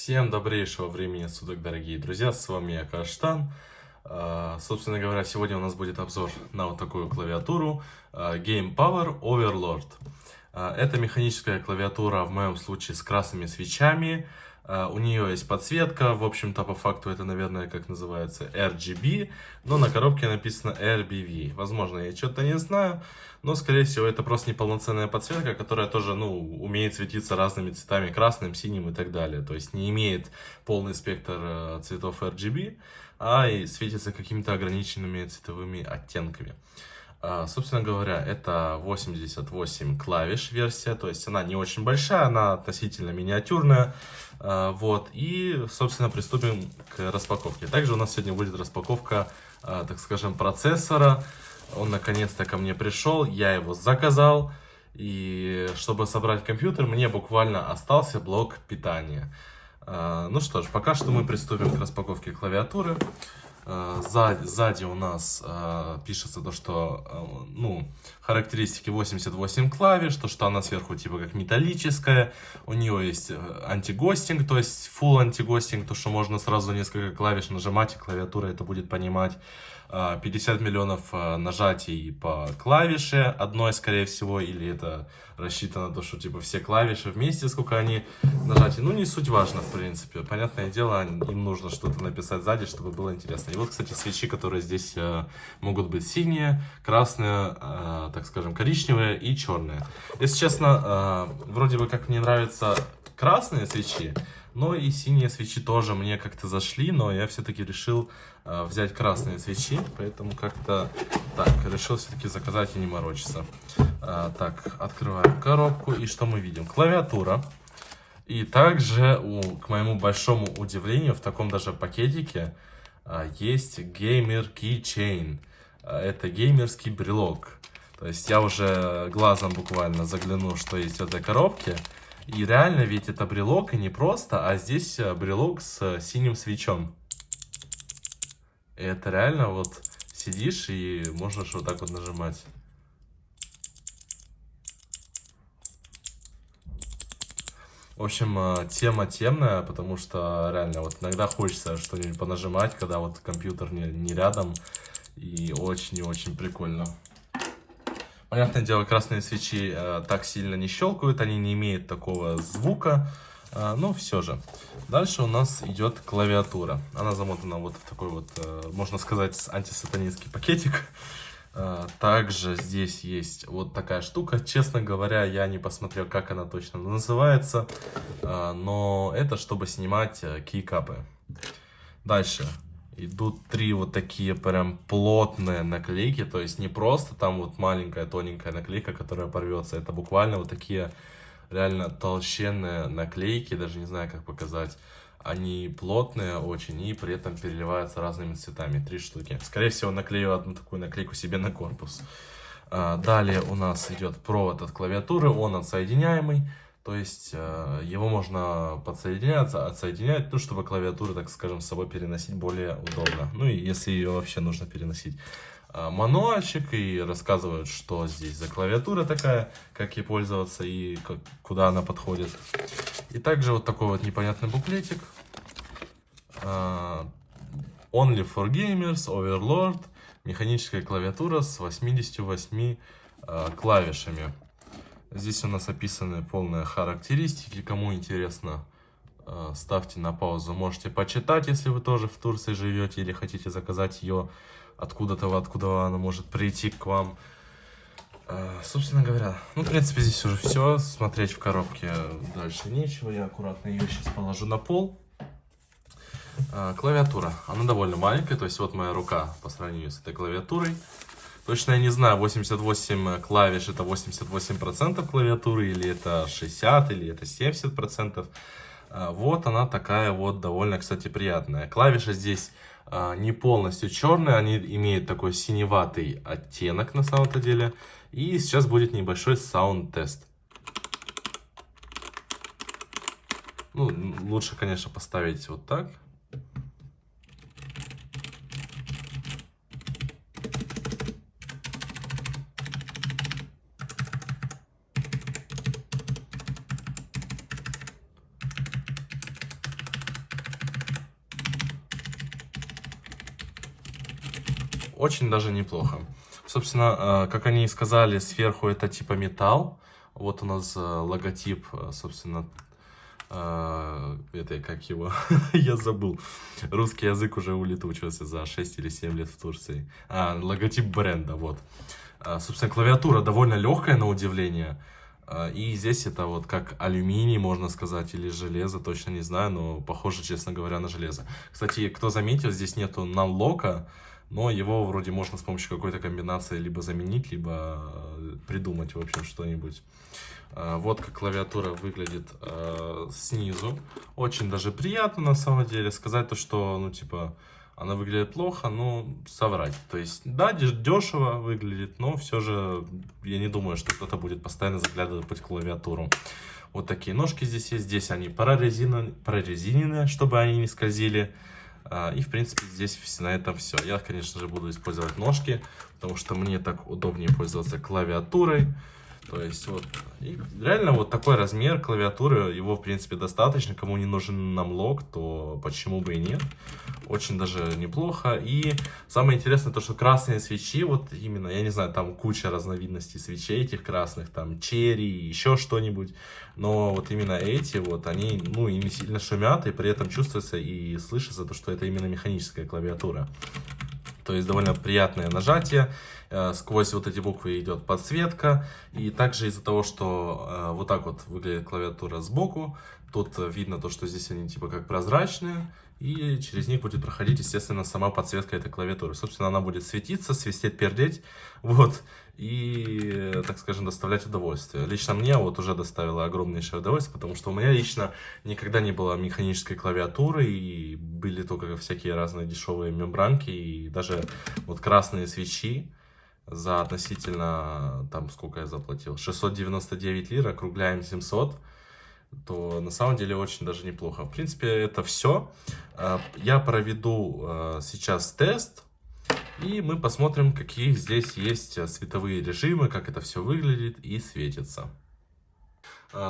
Всем добрейшего времени суток, дорогие друзья, с вами я, Каштан. Собственно говоря, сегодня у нас будет обзор на вот такую клавиатуру Game Power Overlord. Это механическая клавиатура, в моем случае, с красными свечами. У нее есть подсветка, в общем-то, по факту это, наверное, как называется, RGB, но на коробке написано RBV. Возможно, я что-то не знаю, но, скорее всего, это просто неполноценная подсветка, которая тоже, умеет светиться разными цветами, красным, синим и так далее. То есть не имеет полный спектр цветов RGB, а и светится какими-то ограниченными цветовыми оттенками. Собственно говоря, это 88 клавиш версия, то есть она не очень большая, она относительно миниатюрная. Вот, и, собственно, приступим к распаковке. Также у нас сегодня будет распаковка, так скажем, процессора. Он наконец-то ко мне пришел, я его заказал. И чтобы собрать компьютер, мне буквально остался блок питания. Ну что ж, пока что мы приступим к распаковке клавиатуры. Сзади у нас пишется то, что, характеристики 88 клавиш, то, что она сверху типа как металлическая, у нее есть антигостинг, то есть full антигостинг, то, что можно сразу несколько клавиш нажимать, и клавиатура это будет понимать. 50 миллионов нажатий по клавише одной, скорее всего, или это рассчитано на то, что типа все клавиши вместе, сколько они нажатий. Ну, не суть важно, в принципе. Понятное дело, им нужно что-то написать сзади, чтобы было интересно. И вот, кстати, свечи, которые здесь могут быть синие, красные, так скажем, коричневые и черные. Если честно, вроде бы как мне нравятся красные свечи, но и синие свечи тоже мне как-то зашли, но я все-таки решил взять красные свечи, поэтому как-то так, решил все-таки заказать и не морочиться. Так, открываем коробку, и что мы видим? Клавиатура. И также, к моему большому удивлению, в таком даже пакетике есть Gamer Keychain. Это геймерский брелок. То есть я уже глазом буквально заглянул, что есть в этой коробке. И реально ведь это брелок, и не просто, а здесь брелок с синим свечом. И это реально вот сидишь и можешь вот так вот нажимать. В общем, тема темная, потому что реально вот иногда хочется что-нибудь понажимать, когда вот компьютер не рядом. И очень и очень прикольно. Понятное дело, красные свечи так сильно не щелкают, они не имеют такого звука, но все же. Дальше у нас идет клавиатура. Она замотана вот в такой вот, можно сказать, антисатанинский пакетик. Также здесь есть вот такая штука. Честно говоря, я не посмотрел, как она точно называется, но это чтобы снимать кейкапы. Дальше. Идут три вот такие прям плотные наклейки, то есть не просто там вот маленькая тоненькая наклейка, которая порвется, это буквально вот такие реально толщенные наклейки, даже не знаю как показать. Они плотные очень и при этом переливаются разными цветами, 3 штуки. Скорее всего наклею одну такую наклейку себе на корпус. Далее у нас идет провод от клавиатуры, он отсоединяемый. То есть его можно подсоединяться, отсоединять, чтобы клавиатуру, так скажем, с собой переносить более удобно. Ну и если ее вообще нужно переносить. Мануальчик и рассказывают, что здесь за клавиатура такая, как ей пользоваться и куда она подходит. И также вот такой вот непонятный буклетик. Only for Gamers, Overlord. Механическая клавиатура с 88 клавишами. Здесь у нас описаны полные характеристики. Кому интересно, ставьте на паузу. Можете почитать, если вы тоже в Турции живете или хотите заказать ее откуда-то, откуда она может прийти к вам. Собственно говоря, в принципе, здесь уже все. Смотреть в коробке дальше нечего. Я аккуратно ее сейчас положу на пол. Клавиатура. Она довольно маленькая. То есть вот моя рука по сравнению с этой клавиатурой. Точно я не знаю, 88 клавиш это 88% клавиатуры, или это 60, или это 70%. Вот она такая вот довольно, кстати, приятная. Клавиши здесь не полностью черные, они имеют такой синеватый оттенок на самом-то деле. И сейчас будет небольшой саунд-тест. Лучше, конечно, поставить вот так. очень даже неплохо. Собственно, как они и сказали, сверху это типа металл. Вот у нас логотип, собственно, это как его, я забыл. Русский язык уже улетучился за 6 или 7 лет в Турции. Логотип бренда, вот. Собственно, клавиатура довольно легкая на удивление. И здесь это вот как алюминий, можно сказать, или железо, точно не знаю, но похоже, честно говоря, на железо. Кстати, кто заметил, здесь нету нанлока, но его вроде можно с помощью какой-то комбинации либо заменить, либо придумать, в общем, что-нибудь. Вот как клавиатура выглядит снизу. Очень даже приятно, на самом деле, сказать то, что, ну, типа, она выглядит плохо, ну, соврать. То есть, да, дешево выглядит, но все же я не думаю, что кто-то будет постоянно заглядывать под клавиатуру. Вот такие ножки здесь есть. Здесь они прорезиненные, чтобы они не скользили. И, в принципе, здесь на этом все. Я, конечно же, буду использовать ножки, потому что мне так удобнее пользоваться клавиатурой. То есть, вот, и реально вот такой размер клавиатуры, его, в принципе, достаточно. Кому не нужен нанлок, то почему бы и нет. Очень даже неплохо. И самое интересное, то, что красные свечи, вот именно, я не знаю, там куча разновидностей свечей этих красных, там черри, еще что-нибудь. Но вот именно эти, вот, они, ну, и не сильно шумят, и при этом чувствуется и слышится то, что это именно механическая клавиатура. То есть довольно приятное нажатие, сквозь вот эти буквы идет подсветка. И также из-за того, что вот так вот выглядит клавиатура сбоку, тут видно то, что здесь они типа как прозрачные. И через них будет проходить, естественно, сама подсветка этой клавиатуры. Собственно, она будет светиться, свистеть, пердеть. Вот. И, так скажем, доставлять удовольствие. Лично мне вот уже доставило огромнейшее удовольствие, потому что у меня лично никогда не было механической клавиатуры, и были только всякие разные дешевые мембранки, и даже вот красные свечи за относительно, там, сколько я заплатил, 699 лир, округляем 700, то на самом деле очень даже неплохо. В принципе, это все. Я проведу сейчас тест, и мы посмотрим, какие здесь есть световые режимы, как это все выглядит и светится.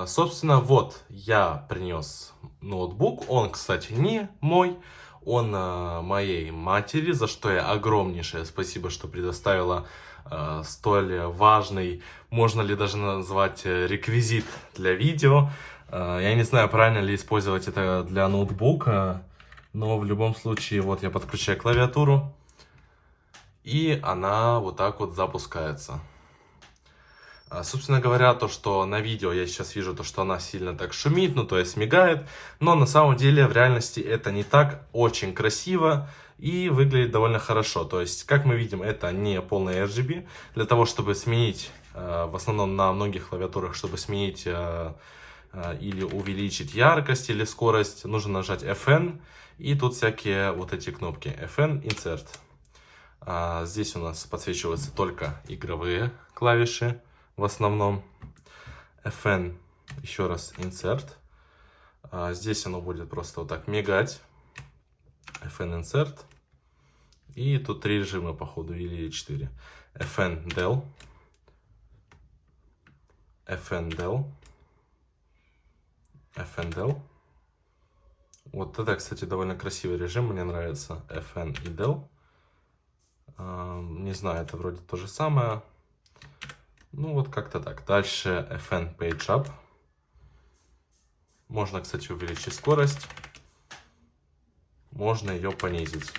Собственно, вот я принес ноутбук. Он, кстати, не мой, он моей матери, за что я огромнейшее спасибо, что предоставила столь важный, можно ли даже назвать реквизит для видео. Я не знаю, правильно ли использовать это для ноутбука, но в любом случае, вот я подключаю клавиатуру, и она вот так вот запускается. Собственно говоря, то, что на видео я сейчас вижу, то, что она сильно так шумит, ну, то есть мигает, но на самом деле в реальности это не так, очень красиво и выглядит довольно хорошо. То есть, как мы видим, это не полный RGB. Для того, чтобы сменить, в основном на многих клавиатурах, чтобы сменить или увеличить яркость или скорость, нужно нажать FN, и тут всякие вот эти кнопки FN, Insert. Здесь у нас подсвечиваются только игровые клавиши. В основном FN, еще раз Insert. Здесь оно будет просто вот так мигать. FN Insert. И тут 3 режима, походу, или 4. FN Del. FN Del. FN Del. Вот это, кстати, довольно красивый режим, мне нравится. FN и Del. Не знаю, это вроде то же самое. Ну, вот как-то так. Дальше FN Page Up. Можно, кстати, увеличить скорость. Можно ее понизить.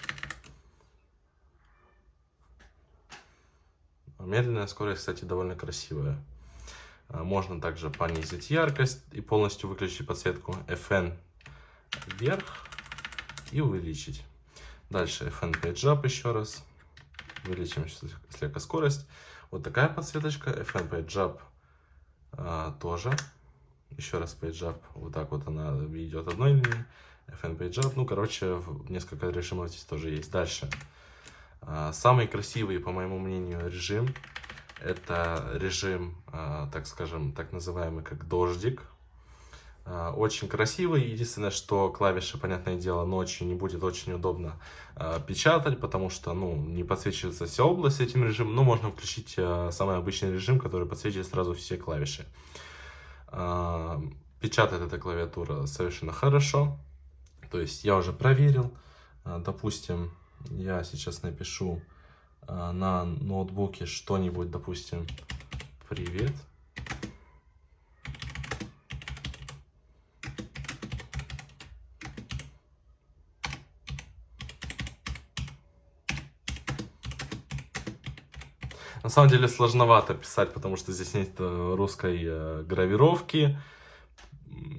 Медленная скорость, кстати, довольно красивая. Можно также понизить яркость и полностью выключить подсветку. FN вверх и увеличить. Дальше FN Page Up еще раз. Увеличим слегка скорость. Вот такая подсветочка. FN Page Up тоже. Еще раз Page Up. Вот так вот она идет одной линией. FN Page Up. Ну, короче, несколько режимов здесь тоже есть. Дальше. Самый красивый, по моему мнению, режим. Это режим, так скажем, так называемый как дождик. Очень красивый. Единственное, что клавиши, понятное дело, ночью не будет очень удобно печатать, потому что, ну, не подсвечивается вся область этим режимом, но можно включить самый обычный режим, который подсвечивает сразу все клавиши. Печатает эта клавиатура совершенно хорошо. То есть я уже проверил. Допустим, я сейчас напишу на ноутбуке что-нибудь, допустим, привет. На самом деле сложновато писать, потому что здесь нет русской гравировки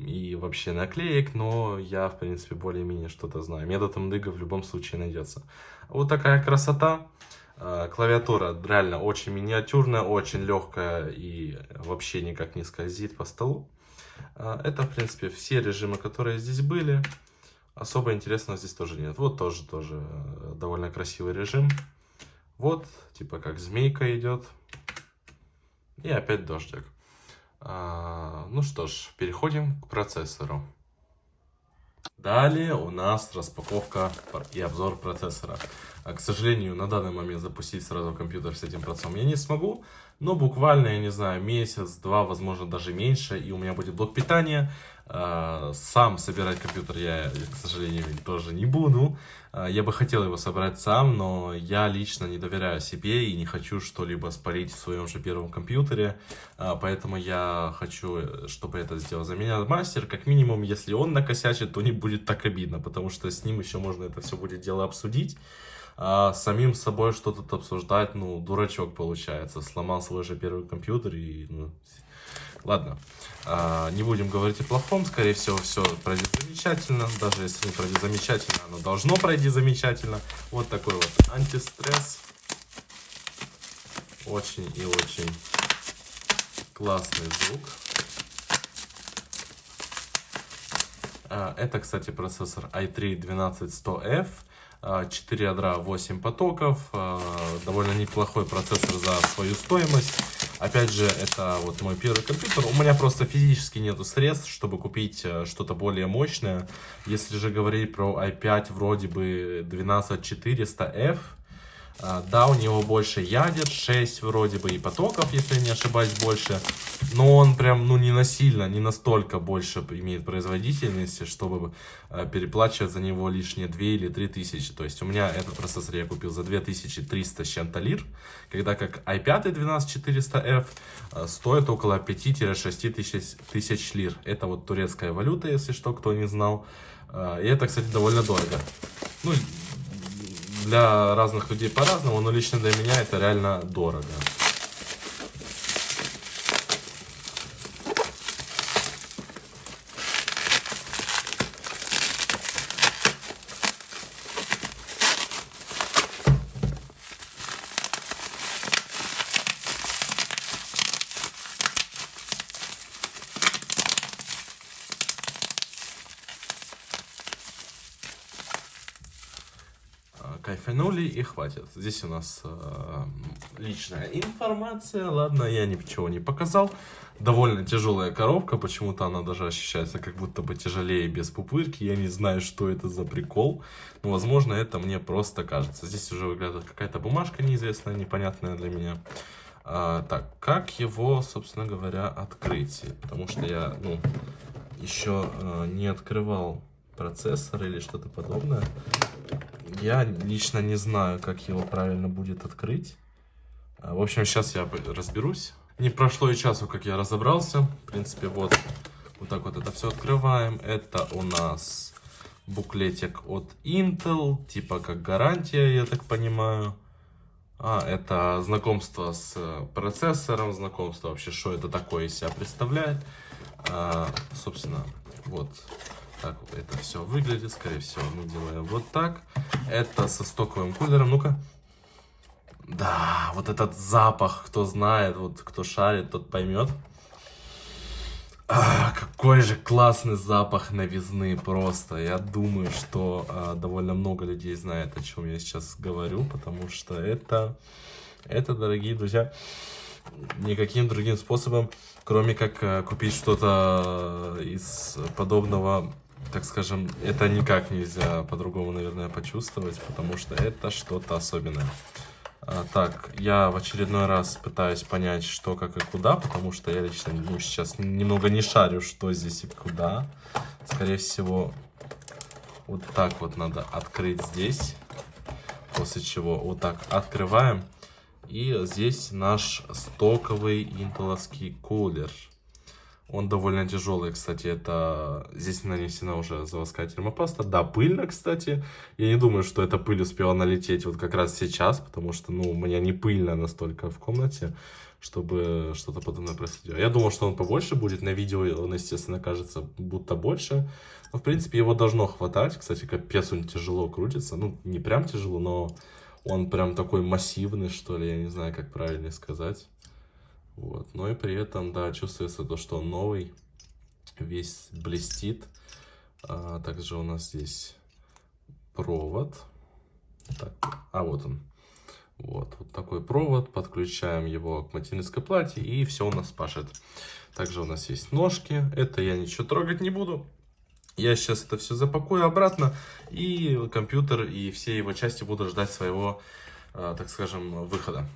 и вообще наклеек, но я, в принципе, более-менее что-то знаю. Метод MDG в любом случае найдется. Вот такая красота. Клавиатура реально очень миниатюрная, очень легкая и вообще никак не скользит по столу. Это, в принципе, все режимы, которые здесь были. Особо интересного здесь тоже нет. Вот тоже довольно красивый режим. Вот, типа как змейка идет. И опять дождик. Ну что ж, переходим к процессору. Далее у нас распаковка и обзор процессора. К сожалению, на данный момент запустить сразу компьютер с этим процессором я не смогу. Но буквально, я не знаю, месяц-два, возможно даже меньше, и у меня будет блок питания. Сам собирать компьютер я, к сожалению, тоже не буду. Я бы хотел его собрать сам, но я лично не доверяю себе и не хочу что-либо спалить в своем же первом компьютере. Поэтому я хочу, чтобы это сделал за меня мастер. Как минимум, если он накосячит, то не будет так обидно, потому что с ним еще можно это все будет дело обсудить. А самим с собой что тут обсуждать, ну, дурачок получается. Сломал свой же первый компьютер и, ну, ладно. Не будем говорить о плохом, скорее всего, все пройдет замечательно. Даже если не пройдет замечательно, оно должно пройти замечательно. Вот такой вот антистресс. Очень и очень классный звук. Это, кстати, процессор i3-12100F. 4 ядра, 8 потоков. Довольно неплохой процессор за свою стоимость. Опять же, это вот мой первый компьютер. У меня просто физически нету средств, чтобы купить что-то более мощное. Если же говорить про i5, вроде бы 12400F. Да, у него больше ядер, 6 вроде бы и потоков, если я не ошибаюсь, больше. Но он прям, ну, не насильно, не настолько больше имеет производительности, чтобы переплачивать за него лишние 2 или 3 тысячи. То есть у меня этот процессор я купил за 2300 с чем-то лир, когда как i5 12400F стоит около 5-6 тысяч лир. Это вот турецкая валюта, если что, кто не знал. И это, кстати, довольно дорого. Ну, для разных людей по-разному, но лично для меня это реально дорого. Кайфанули и хватит. Здесь у нас личная информация. Ладно, я ничего не показал. Довольно тяжелая коробка. Почему-то она даже ощущается как будто бы тяжелее без пупырки. Я не знаю, что это за прикол. Но, возможно, это мне просто кажется. Здесь уже выглядит какая-то бумажка неизвестная, непонятная для меня. Так, как его, собственно говоря, открыть? Потому что я, ну, еще не открывал процессор или что-то подобное. Я лично не знаю, как его правильно будет открыть. В общем, сейчас я разберусь. Не прошло и часу, как я разобрался. В принципе, вот так вот это все открываем. Это у нас буклетик от Intel, типа как гарантия, я так понимаю. Это знакомство с процессором, знакомство вообще, что это такое из себя представляет. Собственно, вот так вот это все выглядит. Скорее всего, мы делаем вот так. Это со стоковым кулером. Ну-ка. Да, вот этот запах, кто знает, вот кто шарит, тот поймет. Какой же классный запах новизны просто. Я думаю, что довольно много людей знает, о чем я сейчас говорю, потому что это, дорогие друзья, никаким другим способом, кроме как купить что-то из подобного, так скажем, это никак нельзя по-другому, наверное, почувствовать, потому что это что-то особенное. Так, я в очередной раз пытаюсь понять, что, как и куда, потому что я лично сейчас немного не шарю, что здесь и куда. Скорее всего, вот так вот надо открыть здесь. После чего вот так открываем. И здесь наш стоковый интеловский кулер. Он довольно тяжелый, кстати, это здесь нанесена уже заводская термопаста. Да, пыльно, кстати. Я не думаю, что эта пыль успела налететь вот как раз сейчас, потому что, ну, у меня не пыльно настолько в комнате, чтобы что-то подобное происходило. Я думал, что он побольше будет, на видео он, естественно, кажется будто больше. Но, в принципе, его должно хватать. Кстати, капец, он тяжело крутится. Ну, не прям тяжело, но он прям такой массивный, что ли, я не знаю, как правильно сказать. Вот. Но и при этом, да, чувствуется то, что он новый, весь блестит. Также у нас здесь провод. Так, вот он. Вот такой провод. Подключаем его к материнской плате, и все у нас пашет. Также у нас есть ножки. Это я ничего трогать не буду. Я сейчас это все запакую обратно, и компьютер, и все его части будут ждать своего, так скажем, выхода.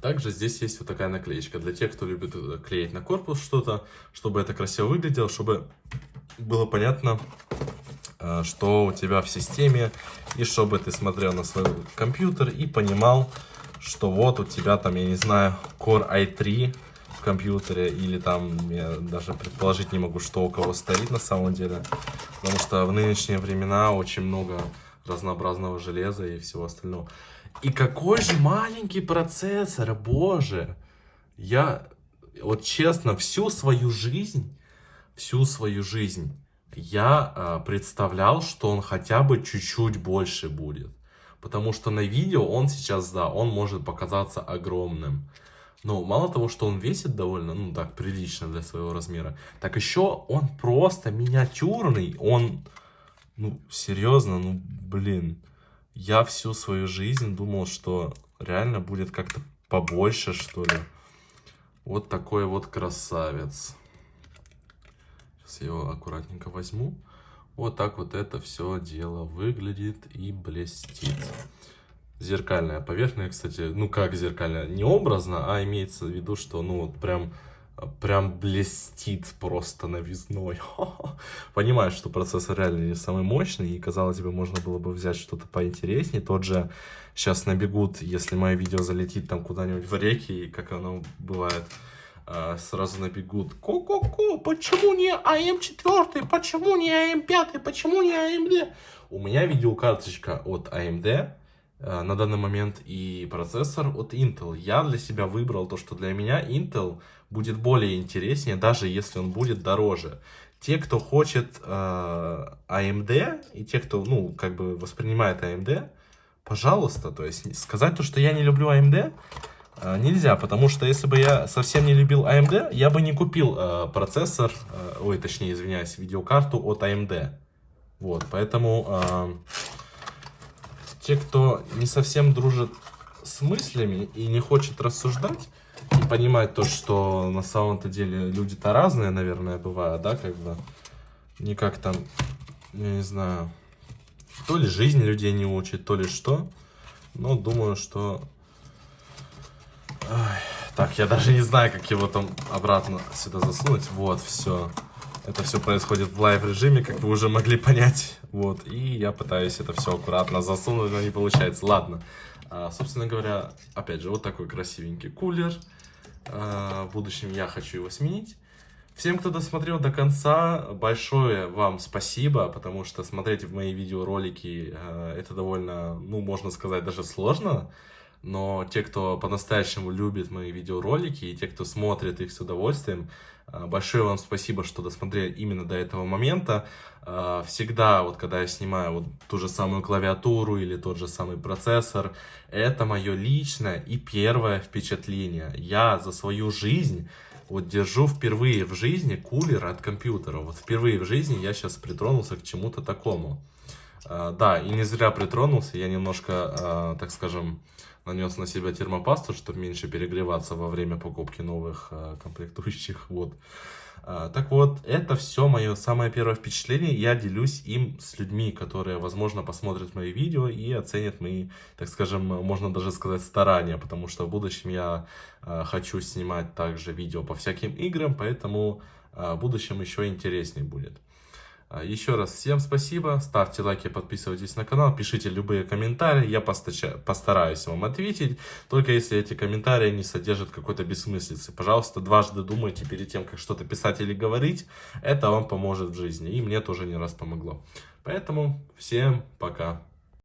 Также здесь есть вот такая наклеечка для тех, кто любит клеить на корпус что-то, чтобы это красиво выглядело, чтобы было понятно, что у тебя в системе, и чтобы ты смотрел на свой компьютер и понимал, что вот у тебя там, я не знаю, Core i3 в компьютере, или там, я даже предположить не могу, что у кого стоит на самом деле, потому что в нынешние времена очень много разнообразного железа и всего остального. И какой же маленький процессор, боже! Я, вот честно, всю свою жизнь я представлял, что он хотя бы чуть-чуть больше будет. Потому что на видео он сейчас, да, он может показаться огромным. Но мало того, что он весит довольно, ну так, прилично для своего размера, так еще он просто миниатюрный. Он, ну, серьезно, ну, блин. Я всю свою жизнь думал, что реально будет как-то побольше, что ли. Вот такой вот красавец. Сейчас я его аккуратненько возьму. Вот так вот это все дело выглядит и блестит. Зеркальная поверхность, кстати, ну как зеркальная, не образно, а имеется в виду, что ну вот прям блестит просто новизной. Понимаю, что процессор реально не самый мощный, и казалось бы, можно было бы взять что-то поинтереснее. Тот же сейчас набегут, если мое видео залетит там куда-нибудь в реки, и как оно бывает, сразу набегут: ко-ко-ко, почему не AM4, почему не AM5, почему не AMD? У меня видеокарточка от AMD на данный момент и процессор от Intel. Я для себя выбрал то, что для меня Intel будет более интереснее, даже если он будет дороже. Те, кто хочет AMD, и те, кто, ну, как бы воспринимает AMD, пожалуйста, то есть сказать то, что я не люблю AMD, нельзя, потому что если бы я совсем не любил AMD, я бы не купил процессор, точнее, извиняюсь, видеокарту от AMD. Вот, поэтому те, кто не совсем дружит с мыслями и не хочет рассуждать, и понимать то, что на самом-то деле люди-то разные, наверное, бывают, да, как бы, не как там, я не знаю, то ли жизнь людей не учит, то ли что, но думаю, что... Так, я даже не знаю, как его там обратно сюда засунуть. Вот, все. Это все происходит в лайв-режиме, как вы уже могли понять. Вот, и я пытаюсь это все аккуратно засунуть, но не получается. Ладно. Собственно говоря, опять же, вот такой красивенький кулер. В будущем я хочу его сменить. Всем, кто досмотрел до конца, большое вам спасибо, потому что смотреть в мои видеоролики это довольно, ну, можно сказать, даже сложно. Но те, кто по-настоящему любит мои видеоролики, и те, кто смотрит их с удовольствием, большое вам спасибо, что досмотрели именно до этого момента. Всегда, вот когда я снимаю вот ту же самую клавиатуру или тот же самый процессор, это мое личное и первое впечатление. Я за свою жизнь вот держу впервые в жизни кулер от компьютера. Вот впервые в жизни я сейчас притронулся к чему-то такому. Да, и не зря притронулся, я немножко, так скажем, нанес на себя термопасту, чтобы меньше перегреваться во время покупки новых комплектующих. Вот. Так вот, это все мое самое первое впечатление. Я делюсь им с людьми, которые, возможно, посмотрят мои видео и оценят мои, так скажем, можно даже сказать, старания, потому что в будущем я хочу снимать также видео по всяким играм, поэтому в будущем еще интереснее будет. Еще раз всем спасибо, ставьте лайки, подписывайтесь на канал, пишите любые комментарии, я постараюсь вам ответить, только если эти комментарии не содержат какой-то бессмыслицы. Пожалуйста, дважды думайте перед тем, как что-то писать или говорить, это вам поможет в жизни, и мне тоже не раз помогло. Поэтому всем пока.